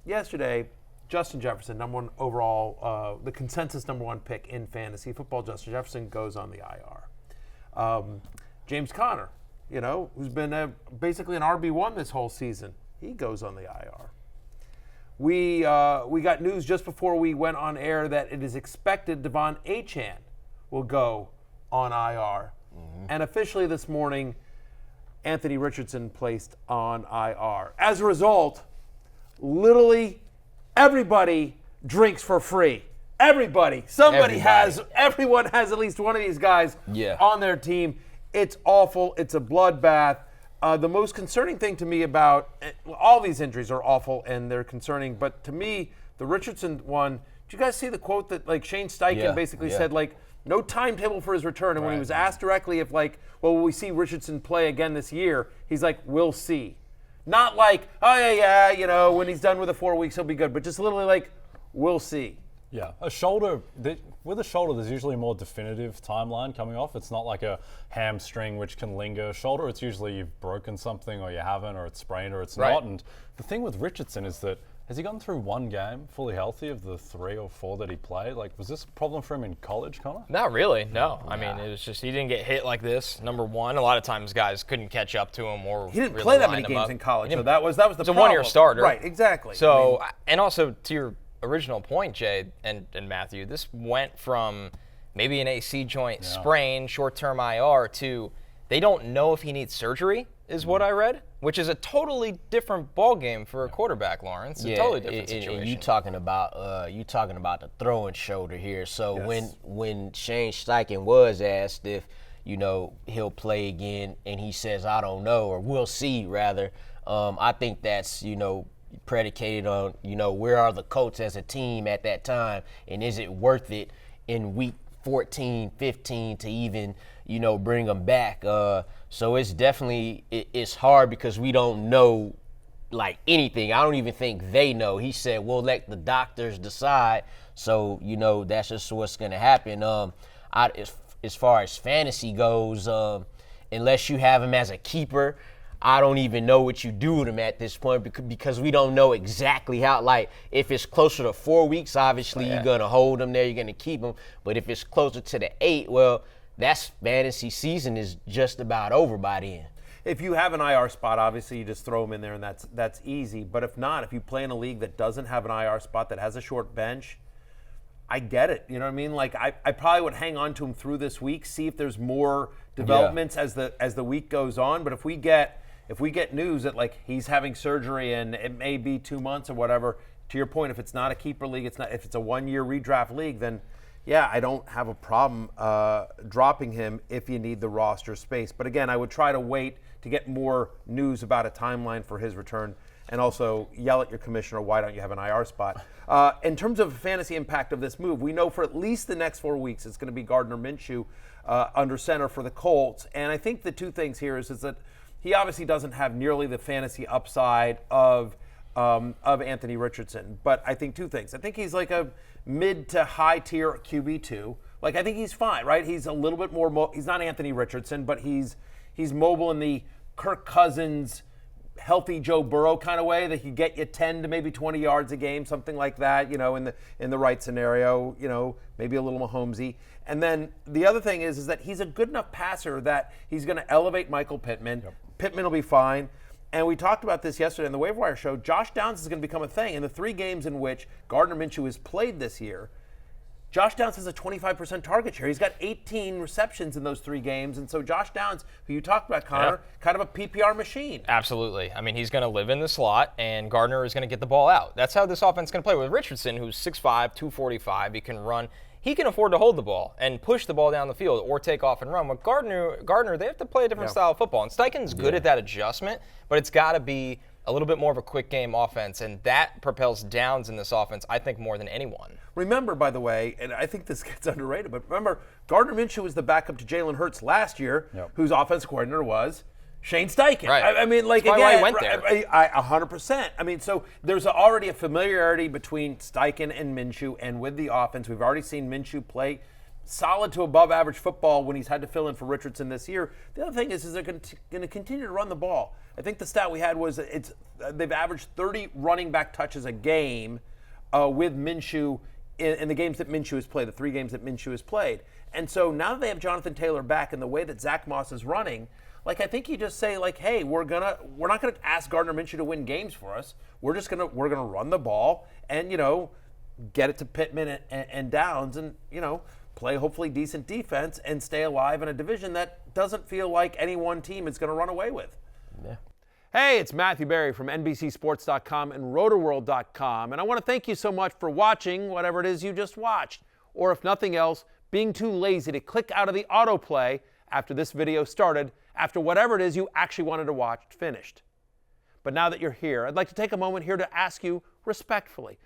yesterday, Justin Jefferson, number one overall, the consensus number one pick in fantasy football, Justin Jefferson goes on the IR. James Conner, who's been basically an RB1 this whole season, he goes on the IR. We got news just before we went on air that it is expected Devon Achane will go on IR. Mm-hmm. And officially this morning, Anthony Richardson placed on IR. As a result, literally everybody drinks for free. Everybody. Everyone has at least one of these guys on their team. It's awful. It's a bloodbath. The most concerning thing to me about all these injuries are awful and they're concerning, but to me, the Richardson one, did you guys see the quote that Shane Steichen basically said, no timetable for his return, and when he was asked directly if will we see Richardson play again this year, he's like, we'll see. Not like, when he's done with the 4 weeks, he'll be good, but just literally like, we'll see. Yeah, a shoulder, with a shoulder, there's usually a more definitive timeline coming off. It's not like a hamstring which can linger. Shoulder, it's usually you've broken something or you haven't, or it's sprained or it's not. And the thing with Richardson is that, has he gone through one game fully healthy of the 3 or 4 that he played? Was this a problem for him in college, Connor? Not really, no. I mean, it was just he didn't get hit like this, number one. A lot of times guys couldn't catch up to him or he didn't really play that many games in college, so that was the problem. It's a one-year starter. Right, exactly. So, and also to your original point, Jay and Matthew, this went from maybe an AC joint sprain, short-term IR, to they don't know if he needs surgery, is what I read, which is a totally different ballgame for a quarterback, Lawrence. A totally different situation. And you talking about the throwing shoulder here. So when Shane Steichen was asked if he'll play again, and he says I don't know, or we'll see rather, I think that's predicated on where are the Colts as a team at that time, and is it worth it in week 14, 15 to even bring them back. So it's definitely it's hard because we don't know anything. I don't even think they know. He said we'll let the doctors decide. So that's just what's going to happen. As far as fantasy goes, unless you have him as a keeper, I don't even know what you do with him at this point because we don't know exactly how. If it's closer to 4 weeks, obviously you're going to hold him there, you're going to keep him. But if it's closer to the 8, well, that's fantasy season is just about over by then. If you have an IR spot, obviously you just throw him in there and that's easy. But if not, if you play in a league that doesn't have an IR spot, that has a short bench, I get it. You know what I mean? I probably would hang on to him through this week, see if there's more developments as the week goes on. But if we get news that he's having surgery and it may be 2 months or whatever, to your point, if it's not a keeper league, if it's a 1-year redraft league, then I don't have a problem dropping him if you need the roster space. But again, I would try to wait to get more news about a timeline for his return, and also yell at your commissioner, why don't you have an IR spot? In terms of fantasy impact of this move, we know for at least the next 4 weeks it's going to be Gardner Minshew under center for the Colts. And I think the two things here is that he obviously doesn't have nearly the fantasy upside of Anthony Richardson. But I think two things. I think he's like a mid to high tier QB2. I think he's fine, right? He's a little bit more he's not Anthony Richardson, but he's mobile in the Kirk Cousins, healthy Joe Burrow kind of way that he get you 10 to maybe 20 yards a game, something like that, in the right scenario, maybe a little Mahomesy. And then the other thing is that he's a good enough passer that he's going to elevate Michael Pittman. Yep. Pittman will be fine. And we talked about this yesterday on the Waiver Wire show. Josh Downs is going to become a thing. In the 3 games in which Gardner Minshew has played this year, Josh Downs has a 25% target share. He's got 18 receptions in those 3 games. And so Josh Downs, who you talked about, Connor, kind of a PPR machine. Absolutely. I mean, he's going to live in the slot, and Gardner is going to get the ball out. That's how this offense is going to play. With Richardson, who's 6'5", 245, he can run. He can afford to hold the ball and push the ball down the field or take off and run. With Gardner, they have to play a different style of football. And Steichen's good at that adjustment, but it's got to be a little bit more of a quick game offense, and that propels Downs in this offense, I think, more than anyone. Remember, by the way, and I think this gets underrated, but remember, Gardner Minshew was the backup to Jalen Hurts last year, whose offensive coordinator was Shane Steichen. Right. I mean, again, why he went there. 100%. I mean, so there's already a familiarity between Steichen and Minshew, and with the offense, we've already seen Minshew play solid to above average football when he's had to fill in for Richardson this year. The other thing is they're going to continue to run the ball. I think the stat we had was they've averaged 30 running back touches a game with Minshew in the games that Minshew has played, the 3 games that Minshew has played. And so now that they have Jonathan Taylor back and the way that Zach Moss is running, like, I think you just say, like, hey, we're not gonna ask Gardner Minshew to win games for us. We're gonna run the ball and, get it to Pittman and Downs and, play hopefully decent defense and stay alive in a division that doesn't feel like any one team is gonna run away with. Yeah. Hey, it's Matthew Berry from NBCSports.com and Rotoworld.com, and I want to thank you so much for watching whatever it is you just watched, or if nothing else, being too lazy to click out of the autoplay after this video started, after whatever it is you actually wanted to watch finished. But now that you're here, I'd like to take a moment here to ask you respectfully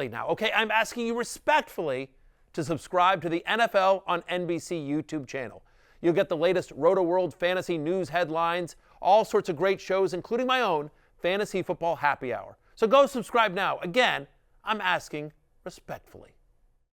now, okay? I'm asking you respectfully to subscribe to the NFL on NBC YouTube channel. You'll get the latest Roto-World fantasy news headlines, all sorts of great shows, including my own Fantasy Football Happy Hour. So go subscribe now. Again, I'm asking respectfully.